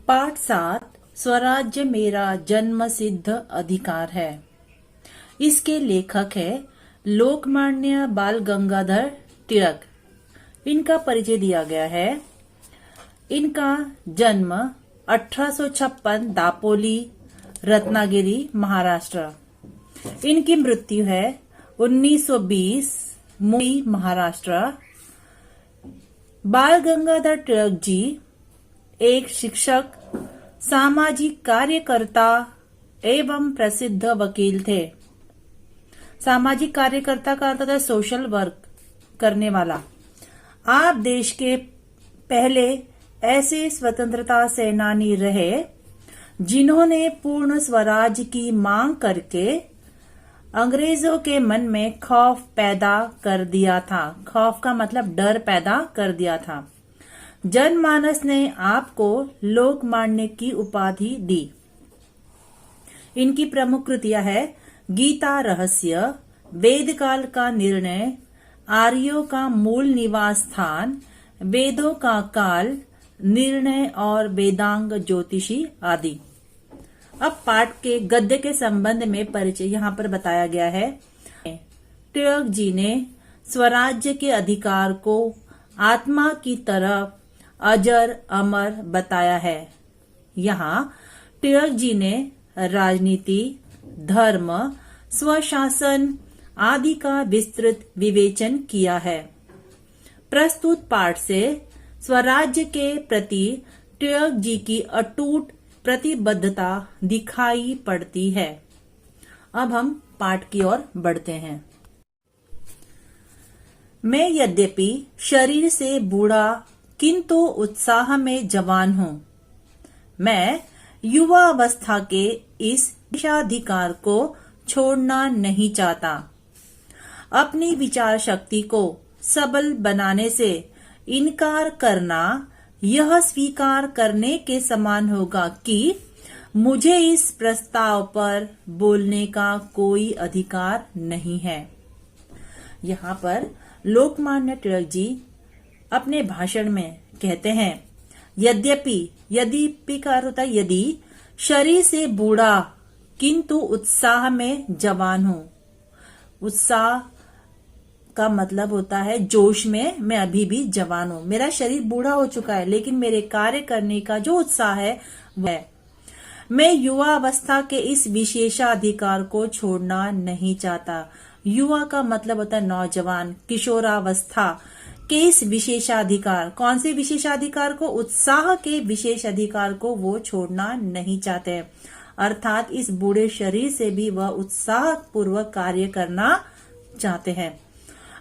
पाठ 7 स्वराज्य मेरा जन्म सिद्ध अधिकार है। इसके लेखक है लोकमान्य बाल गंगाधर तिलक। इनका परिचय दिया गया है। इनका जन्म 1856 दापोली रत्नागिरी महाराष्ट्र। इनकी मृत्यु है 1920 मुंबई महाराष्ट्र। बाल गंगाधर तिलक जी एक शिक्षक, सामाजिक कार्यकर्ता एवं प्रसिद्ध वकील थे। सामाजिक कार्यकर्ता का अर्थ है सोशल वर्क करने वाला। आप देश के पहले ऐसे स्वतंत्रता सेनानी रहे जिन्होंने पूर्ण स्वराज की मांग करके अंग्रेजों के मन में खौफ पैदा कर दिया था। खौफ का मतलब डर पैदा कर दिया था। जनमानस ने आपको लोकमान्य की उपाधि दी। इनकी प्रमुख कृतियां है गीता रहस्य, वेदकाल का निर्णय, आर्यों का मूल निवास स्थान, वेदों का काल, निर्णय और वेदांग ज्योतिषी आदि। अब पाठ के गद्य के संबंध में परिचय यहाँ पर बताया गया है। तिलक जी ने स्वराज्य के अधिकार को आत्मा की तरफ अजर अमर बताया है। यहाँ तिलक जी ने राजनीति, धर्म, स्वशासन आदि का विस्तृत विवेचन किया है। प्रस्तुत पाठ से स्वराज्य के प्रति तिलक जी की अटूट प्रतिबद्धता दिखाई पड़ती है। अब हम पाठ की ओर बढ़ते हैं। मैं यद्यपि शरीर से बूढ़ा किंतु उत्साह में जवान हूँ। मैं युवा अवस्था के इस विशेषाधिकार को छोड़ना नहीं चाहता। अपनी विचार शक्ति को सबल बनाने से इनकार करना यह स्वीकार करने के समान होगा कि मुझे इस प्रस्ताव पर बोलने का कोई अधिकार नहीं है। यहाँ पर लोकमान्य तिलक जी अपने भाषण में कहते हैं, यद्यपि का अर्थ होता है यदि, शरीर से बूढ़ा किंतु उत्साह में जवान हूँ। उत्साह का मतलब होता है जोश में मैं अभी भी जवान हूँ। मेरा शरीर बूढ़ा हो चुका है लेकिन मेरे कार्य करने का जो उत्साह है वह है। मैं युवा अवस्था के इस विशेषाधिकार को छोड़ना नहीं चाहता। युवा का मतलब होता है नौजवान, किशोरावस्था के इस विशेषाधिकार, कौन से विशेषाधिकार को? उत्साह के विशेषाधिकार को वो छोड़ना नहीं चाहते। अर्थात इस बूढ़े शरीर से भी वह उत्साह पूर्वक कार्य करना चाहते हैं।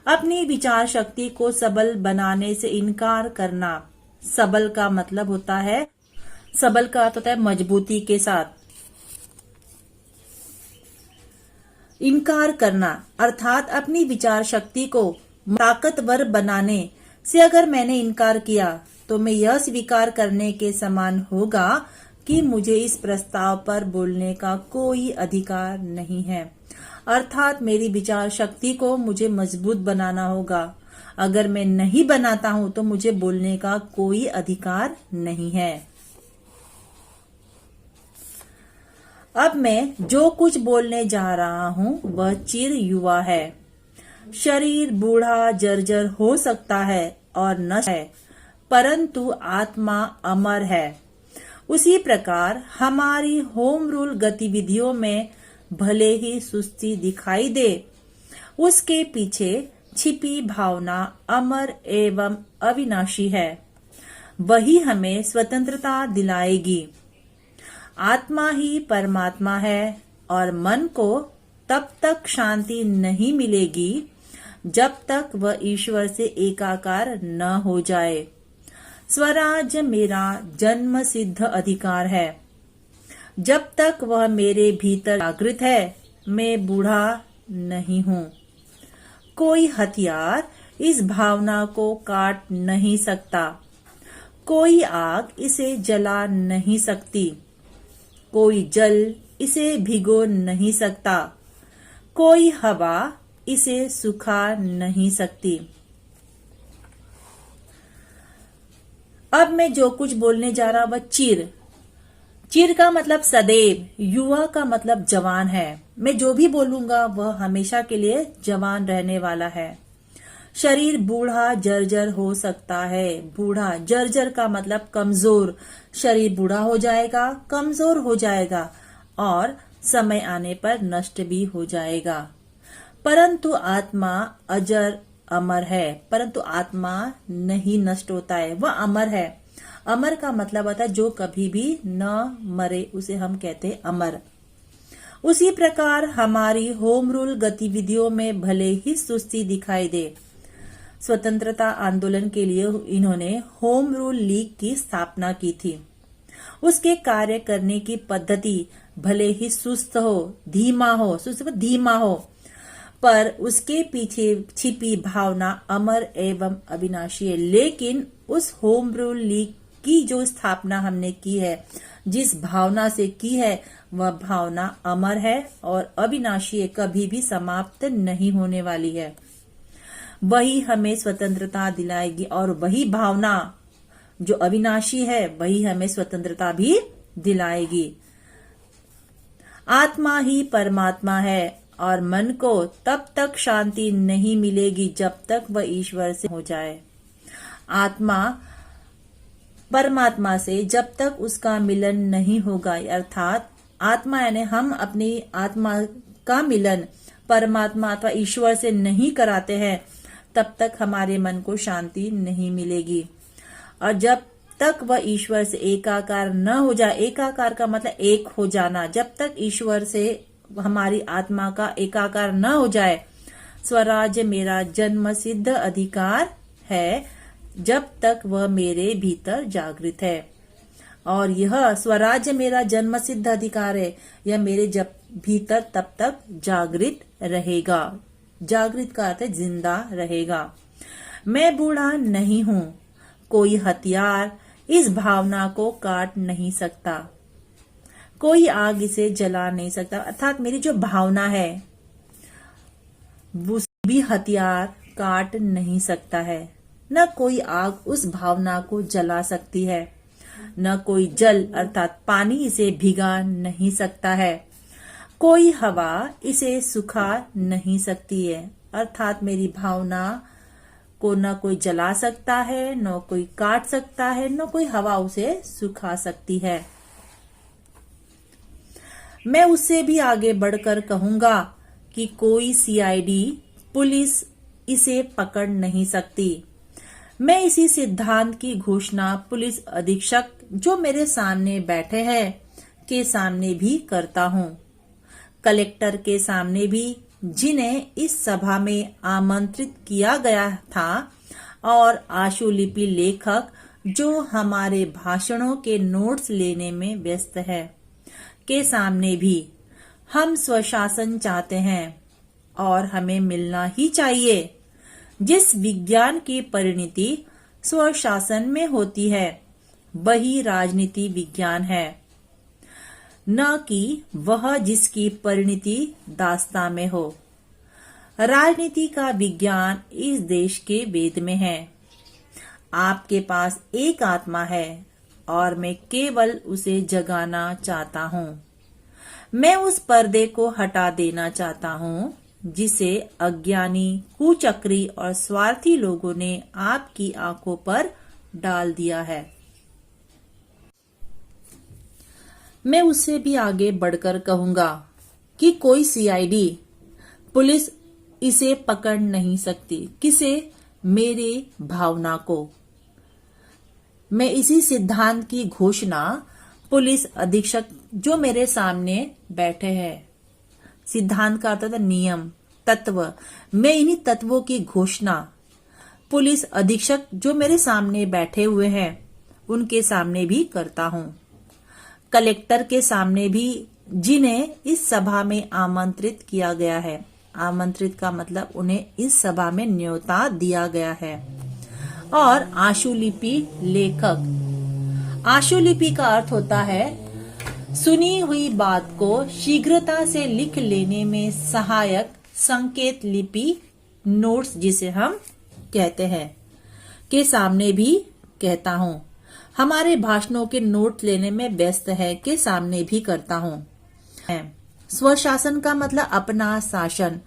अपनी विचार शक्ति को सबल बनाने से इनकार करना। सबल का मतलब होता है, सबल का अर्थ होता है मजबूती के साथ। इनकार करना अर्थात अपनी विचार शक्ति को ताकतवर बनाने से अगर मैंने इनकार किया तो मैं यह स्वीकार करने के समान होगा कि मुझे इस प्रस्ताव पर बोलने का कोई अधिकार नहीं है। अर्थात मेरी विचार शक्ति को मुझे मजबूत बनाना होगा। अगर मैं नहीं बनाता हूं तो मुझे बोलने का कोई अधिकार नहीं है। अब मैं जो कुछ बोलने जा रहा हूं वह चिर युवा है। शरीर बूढ़ा जर्जर हो सकता है और नष्ट है, परंतु आत्मा अमर है। उसी प्रकार हमारी होम रूल गतिविधियों में भले ही सुस्ती दिखाई दे, उसके पीछे छिपी भावना अमर एवं अविनाशी है। वही हमें स्वतंत्रता दिलाएगी। आत्मा ही परमात्मा है और मन को तब तक शांति नहीं मिलेगी जब तक वह ईश्वर से एकाकार न हो जाए। स्वराज्य मेरा जन्म सिद्ध अधिकार है। जब तक वह मेरे भीतर जागृत है मैं बूढ़ा नहीं हूँ। कोई हथियार इस भावना को काट नहीं सकता। कोई आग इसे जला नहीं सकती। कोई जल इसे भिगो नहीं सकता। कोई हवा इसे सुखा नहीं सकती। अब मैं जो कुछ बोलने जा रहा वह चिर चिर का मतलब सदैव, युवा का मतलब जवान है। मैं जो भी बोलूंगा वह हमेशा के लिए जवान रहने वाला है। शरीर बूढ़ा जर्जर हो सकता है। बूढ़ा, जर्जर का मतलब कमजोर। शरीर बूढ़ा हो जाएगा, कमजोर हो जाएगा और समय आने पर नष्ट भी हो जाएगा। परंतु आत्मा अजर अमर है। परंतु आत्मा नहीं नष्ट होता है, वह अमर है। अमर का मतलब होता है जो कभी भी न मरे, उसे हम कहते हैं अमर। उसी प्रकार हमारी होम रूल गतिविधियों में भले ही सुस्ती दिखाई दे, स्वतंत्रता आंदोलन के लिए इन्होंने होम रूल लीग की स्थापना की थी। उसके कार्य करने की पद्धति भले ही सुस्त हो, धीमा हो, पर उसके पीछे छिपी भावना अमर एवं अविनाशी है। लेकिन उस होम रूल लीग की जो स्थापना हमने की है, जिस भावना से की है, वह भावना अमर है और अविनाशी है, कभी भी समाप्त नहीं होने वाली है। वही हमें स्वतंत्रता दिलाएगी और वही भावना जो अविनाशी है वही हमें स्वतंत्रता भी दिलाएगी। आत्मा ही परमात्मा है और मन को तब तक शांति नहीं मिलेगी जब तक वह ईश्वर से हो जाए। आत्मा परमात्मा से जब तक उसका मिलन नहीं होगा, अर्थात आत्मा यानी हम अपनी आत्मा का मिलन परमात्मा अथवा ईश्वर से नहीं कराते हैं, तब तक हमारे मन को शांति नहीं मिलेगी। और जब तक वह ईश्वर से एकाकार न हो जाए, एकाकार का मतलब एक हो जाना, जब तक ईश्वर से हमारी आत्मा का एकाकार न हो जाए, स्वराज्य मेरा जन्म सिद्ध अधिकार है, जब तक वह मेरे भीतर जागृत है। और यह स्वराज्य मेरा जन्म सिद्ध अधिकार है, यह मेरे जब भीतर तब तक जागृत रहेगा। जागृत का अर्थ है जिंदा रहेगा। मैं बूढ़ा नहीं हूँ, कोई हथियार इस भावना को काट नहीं सकता, कोई आग इसे जला नहीं सकता। अर्थात मेरी जो भावना है वो भी हथियार काट नहीं सकता है, न कोई आग उस भावना को जला सकती है, न कोई जल अर्थात पानी इसे भिगा नहीं सकता है, कोई हवा इसे सुखा नहीं सकती है। अर्थात मेरी भावना को न कोई जला सकता है, न कोई काट सकता है, न कोई हवा उसे सुखा सकती है। मैं उससे भी आगे बढ़कर कहूंगा कि कोई सीआईडी पुलिस इसे पकड़ नहीं सकती। मैं इसी सिद्धांत की घोषणा पुलिस अधीक्षक जो मेरे सामने बैठे हैं के सामने भी करता हूँ, कलेक्टर के सामने भी, जिन्हें इस सभा में आमंत्रित किया गया था, और आशुलिपि लेखक जो हमारे भाषणों के नोट्स लेने में व्यस्त है के सामने भी। हम स्वशासन चाहते हैं और हमें मिलना ही चाहिए। जिस विज्ञान की परिणति स्वशासन में होती है वही राजनीति विज्ञान है, न कि वह जिसकी परिणति दास्तां में हो। राजनीति का विज्ञान इस देश के वेद में है। आपके पास एक आत्मा है और मैं केवल उसे जगाना चाहता हूँ। मैं उस पर्दे को हटा देना चाहता हूँ जिसे अज्ञानी, कुचक्री और स्वार्थी लोगों ने आपकी आंखों पर डाल दिया है। मैं उससे भी आगे बढ़कर कहूंगा कि कोई सीआईडी पुलिस इसे पकड़ नहीं सकती। किसे? मेरे भावना को। मैं इसी सिद्धांत की घोषणा पुलिस अधीक्षक जो मेरे सामने बैठे हैं, सिद्धांत का अर्थ है नियम, तत्व, मैं इन्हीं तत्वों की घोषणा पुलिस अधीक्षक जो मेरे सामने बैठे हुए हैं उनके सामने भी करता हूँ, कलेक्टर के सामने भी, जिन्हें इस सभा में आमंत्रित किया गया है। आमंत्रित का मतलब उन्हें इस सभा में न्योता दिया गया है। और आशुलिपि लेखक, आशुलिपि का अर्थ होता है सुनी हुई बात को शीघ्रता से लिख लेने में सहायक संकेत लिपि, नोट्स जिसे हम कहते हैं, के सामने भी कहता हूँ। हमारे भाषणों के नोट लेने में व्यस्त है कि सामने भी करता हूँ। स्वशासन का मतलब अपना शासन।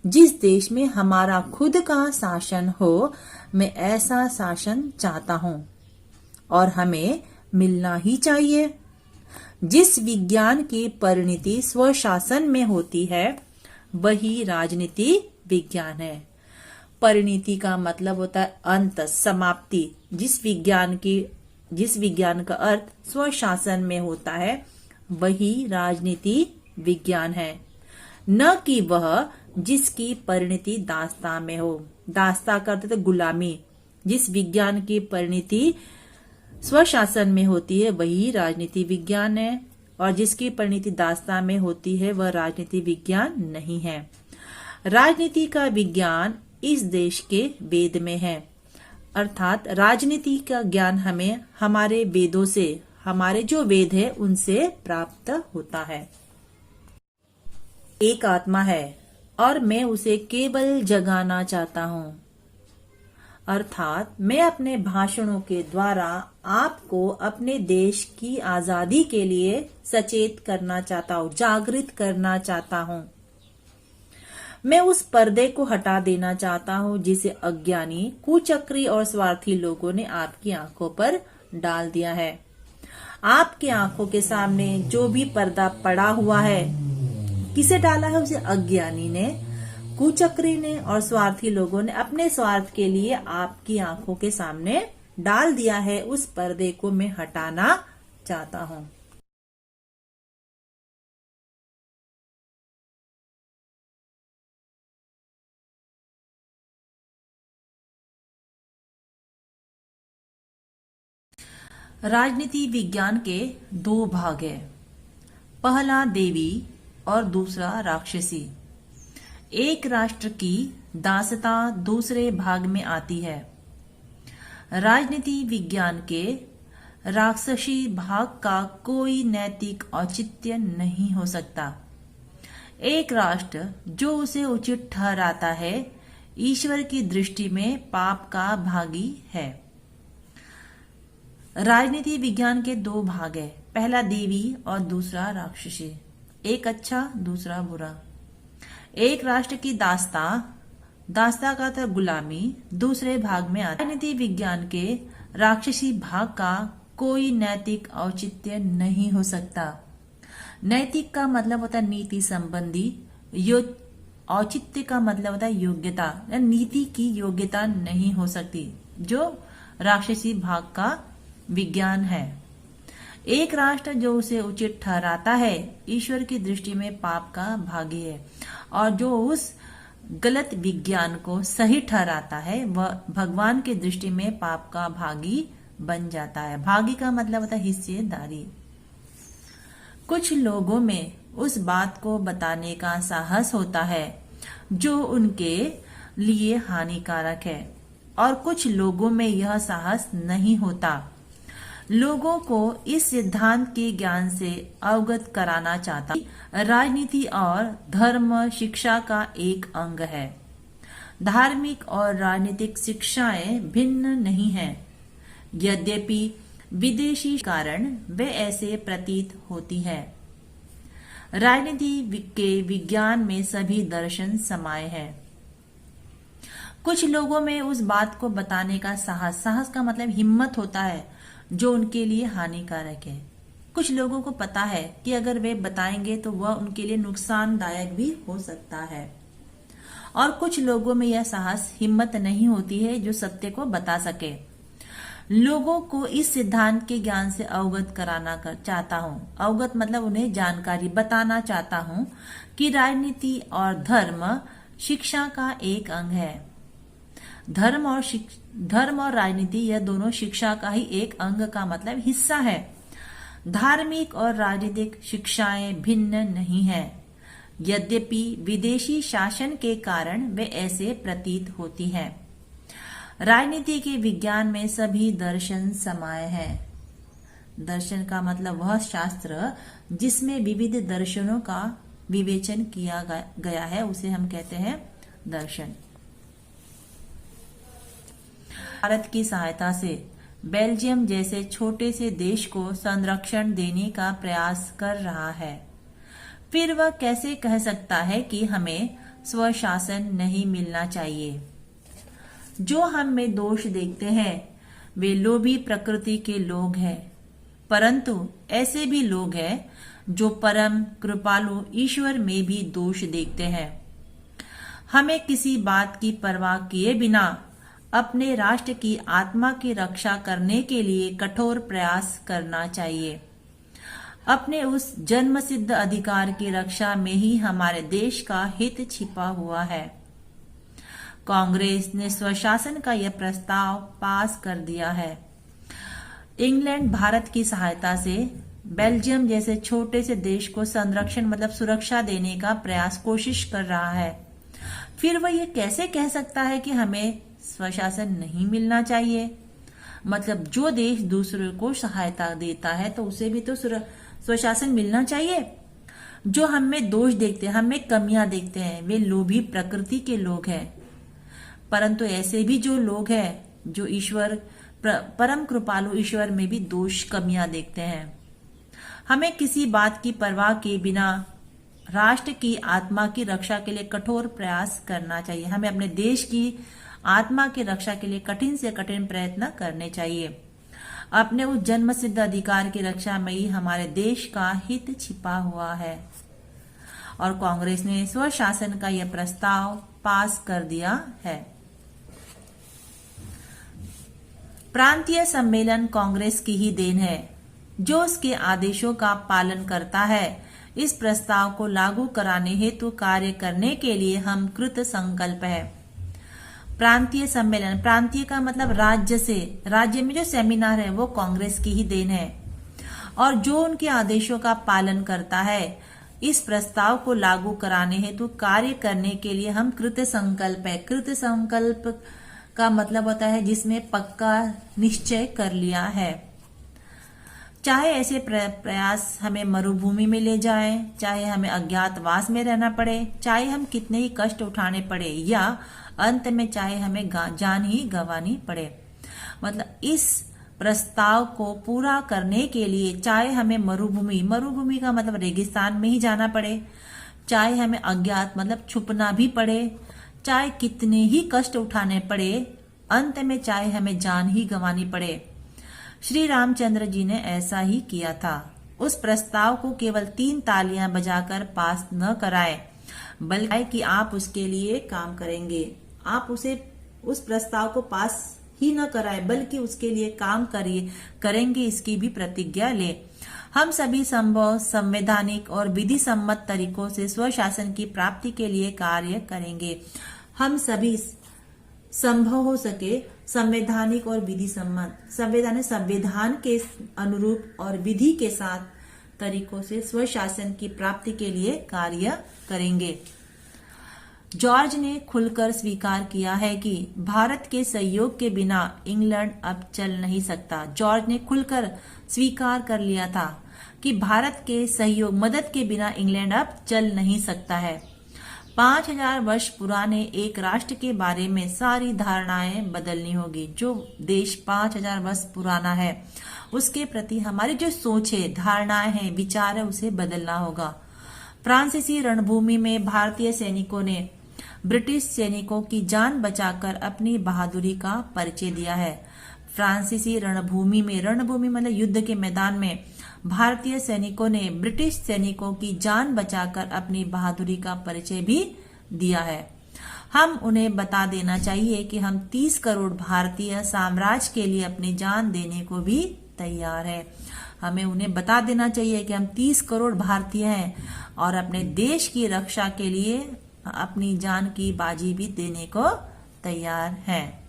जिस देश में हमारा खुद का शासन हो, मैं ऐसा शासन चाहता हूँ और हमें मिलना ही चाहिए। जिस विज्ञान की परिणति स्वशासन में होती है, वही राजनीति विज्ञान है। परिणति का मतलब होता है अंत, समाप्ति। जिस विज्ञान का अर्थ स्वशासन में होता है, वही राजनीति विज्ञान है। न कि वह जिसकी परिणति दास्तां में हो। दास्तां का अर्थ गुलामी। जिस विज्ञान की परिणति स्वशासन में होती है, वही राजनीति विज्ञान है, और जिसकी परिणति दास्तां में होती है, वह राजनीति विज्ञान नहीं है। राजनीति का विज्ञान इस देश के वेद में है, अर्थात राजनीति का ज्ञान हमें हमारे वेदों से, हमारे जो वेद है उनसे प्राप्त होता है। एक आत्मा है और मैं उसे केवल जगाना चाहता हूँ, अर्थात मैं अपने भाषणों के द्वारा आपको अपने देश की आजादी के लिए सचेत करना चाहता हूँ, जागृत करना चाहता हूँ। मैं उस पर्दे को हटा देना चाहता हूँ जिसे अज्ञानी, कुचक्री और स्वार्थी लोगों ने आपकी आंखों पर डाल दिया है। आपकी आंखों के सामने जो भी पर्दा पड़ा हुआ है, किसे डाला है? उसे अज्ञानी ने, कुचक्री ने और स्वार्थी लोगों ने अपने स्वार्थ के लिए आपकी आंखों के सामने डाल दिया है। उस पर्दे को मैं हटाना चाहता हूँ। राजनीति विज्ञान के दो भाग है। पहला देवी और दूसरा राक्षसी। एक राष्ट्र की दासता दूसरे भाग में आती है। राजनीति विज्ञान के राक्षसी भाग का कोई नैतिक औचित्य नहीं हो सकता। एक राष्ट्र जो उसे उचित ठहराता है, ईश्वर की दृष्टि में पाप का भागी है। राजनीति विज्ञान के दो भाग है, पहला देवी और दूसरा राक्षसी। एक अच्छा, दूसरा बुरा। एक राष्ट्र की दास्ता का था गुलामी, दूसरे भाग में आता। राजनीति विज्ञान के राक्षसी भाग का कोई नैतिक औचित्य नहीं हो सकता। नैतिक का मतलब होता है नीति संबंधी, औचित्य का मतलब होता है योग्यता। नीति की योग्यता नहीं हो सकती, जो राक्षसी भाग का विज्ञान है। एक राष्ट्र जो उसे उचित ठहराता है, ईश्वर की दृष्टि में पाप का भागी है, और जो उस गलत विज्ञान को सही ठहराता है, वह भगवान की दृष्टि में पाप का भागी बन जाता है। भागी का मतलब होता है हिस्सेदारी। कुछ लोगों में उस बात को बताने का साहस होता है जो उनके लिए हानिकारक है, और कुछ लोगों में यह साहस नहीं होता। लोगों को इस सिद्धांत के ज्ञान से अवगत कराना चाहता है। राजनीति और धर्म शिक्षा का एक अंग है। धार्मिक और राजनीतिक शिक्षाएं भिन्न नहीं हैं, यद्यपि विदेशी कारण वे ऐसे प्रतीत होती है। राजनीति के विज्ञान में सभी दर्शन समाये हैं। कुछ लोगों में उस बात को बताने का साहस का मतलब हिम्मत होता है जो उनके लिए हानिकारक है। कुछ लोगों को पता है कि अगर वे बताएंगे तो वह उनके लिए नुकसानदायक भी हो सकता है, और कुछ लोगों में यह साहस, हिम्मत नहीं होती है जो सत्य को बता सके। लोगों को इस सिद्धांत के ज्ञान से अवगत कराना चाहता हूँ। अवगत मतलब उन्हें जानकारी बताना चाहता हूँ कि राजनीति और धर्म शिक्षा का एक अंग है। धर्म और राजनीति यह दोनों शिक्षा का ही एक अंग का मतलब हिस्सा है। धार्मिक और राजनीतिक शिक्षाएं भिन्न नहीं हैं, यद्यपि विदेशी शासन के कारण वे ऐसे प्रतीत होती हैं। राजनीति के विज्ञान में सभी दर्शन समाये हैं। दर्शन का मतलब वह शास्त्र जिसमें विविध दर्शनों का विवेचन किया गया है, उसे हम कहते हैं दर्शन। भारत की सहायता से बेल्जियम जैसे छोटे से देश को संरक्षण देने का प्रयास कर रहा है, फिर वह कैसे कह सकता है कि हमें स्वशासन नहीं मिलना चाहिए? जो हम में दोष देखते हैं वे लोभी प्रकृति के लोग हैं, परंतु ऐसे भी लोग हैं जो परम कृपालु ईश्वर में भी दोष देखते हैं। हमें किसी बात की परवाह किए बिना अपने राष्ट्र की आत्मा की रक्षा करने के लिए कठोर प्रयास करना चाहिए। अपने उस जन्मसिद्ध अधिकार की रक्षा में ही हमारे देश का हित छिपा हुआ है। कांग्रेस ने स्वशासन का यह प्रस्ताव पास कर दिया है। इंग्लैंड भारत की सहायता से बेल्जियम जैसे छोटे से देश को संरक्षण मतलब सुरक्षा देने का कोशिश कर रहा है, फिर वह ये कैसे कह सकता है कि हमें स्वशासन नहीं मिलना चाहिए? मतलब जो देश दूसरे को सहायता देता है तो उसे भी तो स्वशासन मिलना चाहिए। जो हम में दोष देखते हैं, हम में कमियां देखते हैं, वे लोभी प्रकृति के लोग हैं, परंतु ऐसे भी जो लोग हैं जो ईश्वर परम कृपालु ईश्वर में भी दोष कमियां देखते हैं। हमें किसी बात की परवाह किए बिना राष्ट्र की आत्मा की रक्षा के लिए कठोर प्रयास करना चाहिए। हमें अपने देश की आत्मा की रक्षा के लिए कठिन से कठिन प्रयत्न करने चाहिए। अपने उस जन्म सिद्ध अधिकार की रक्षा में ही हमारे देश का हित छिपा हुआ है। और कांग्रेस ने स्वशासन का यह प्रस्ताव पास कर दिया है। प्रांतीय सम्मेलन कांग्रेस की ही देन है, जो उसके आदेशों का पालन करता है। इस प्रस्ताव को लागू कराने हेतु कार्य करने के लिए हम कृत संकल्प है। प्रांतीय सम्मेलन, प्रांतीय का मतलब राज्य से, राज्य में जो सेमिनार है वो कांग्रेस की ही देन है और जो उनके आदेशों का पालन करता है। इस प्रस्ताव को लागू कराने हेतु कार्य करने के लिए हम कृत संकल्प है। कृत संकल्प का मतलब होता है जिसमें पक्का निश्चय कर लिया है। चाहे ऐसे प्रयास हमें मरुभूमि में ले जाए, चाहे हमें अज्ञातवास में रहना पड़े, चाहे हम कितने ही कष्ट उठाने पड़े या अंत में चाहे हमें जान ही गंवानी पड़े। मतलब इस प्रस्ताव को पूरा करने के लिए चाहे हमें मरुभूमि का मतलब रेगिस्तान में ही जाना पड़े, चाहे हमें अज्ञात मतलब छुपना भी पड़े, चाहे कितने ही कष्ट उठाने पड़े, अंत में चाहे हमें जान ही गंवानी पड़े। श्री रामचंद्र जी ने ऐसा ही किया था। उस प्रस्ताव को केवल 3 तालियां बजाकर पास न कराए, बल्कि कि आप उसके लिए काम करेंगे। आप उस प्रस्ताव को पास ही न कराए बल्कि उसके लिए काम करेंगे, इसकी भी प्रतिज्ञा ले। हम सभी संभव संवैधानिक और विधि सम्मत तरीकों से स्वशासन की प्राप्ति के लिए कार्य करेंगे। हम सभी संभव हो सके संवैधानिक और विधि सम्मत, संविधान के अनुरूप और विधि के साथ तरीकों से स्वशासन की प्राप्ति के लिए कार्य करेंगे। जॉर्ज ने खुलकर स्वीकार किया है कि भारत के सहयोग के बिना इंग्लैंड अब चल नहीं सकता। जॉर्ज ने खुलकर स्वीकार कर लिया था कि भारत के सहयोग मदद के बिना इंग्लैंड अब चल नहीं सकता है। 5000 वर्ष पुराने एक राष्ट्र के बारे में सारी धारणाएं बदलनी होगी। जो देश 5000 वर्ष पुराना है उसके प्रति हमारी जो सोच है, धारणाएं हैं, विचार है, उसे बदलना होगा। फ्रांसीसी रणभूमि में भारतीय सैनिकों ने ब्रिटिश सैनिकों की जान बचाकर अपनी बहादुरी का परिचय दिया है। फ्रांसीसी रणभूमि मतलब युद्ध के मैदान में भारतीय सैनिकों ने ब्रिटिश सैनिकों की जान बचाकर अपनी बहादुरी का परिचय भी दिया है। हम उन्हें बता देना चाहिए कि हम 30 करोड़ भारतीय साम्राज्य के लिए अपनी जान देने को भी तैयार है। हमें उन्हें बता देना चाहिए कि हम 30 करोड़ भारतीय हैं और अपने देश की रक्षा के लिए अपनी जान की बाजी भी देने को तैयार हैं।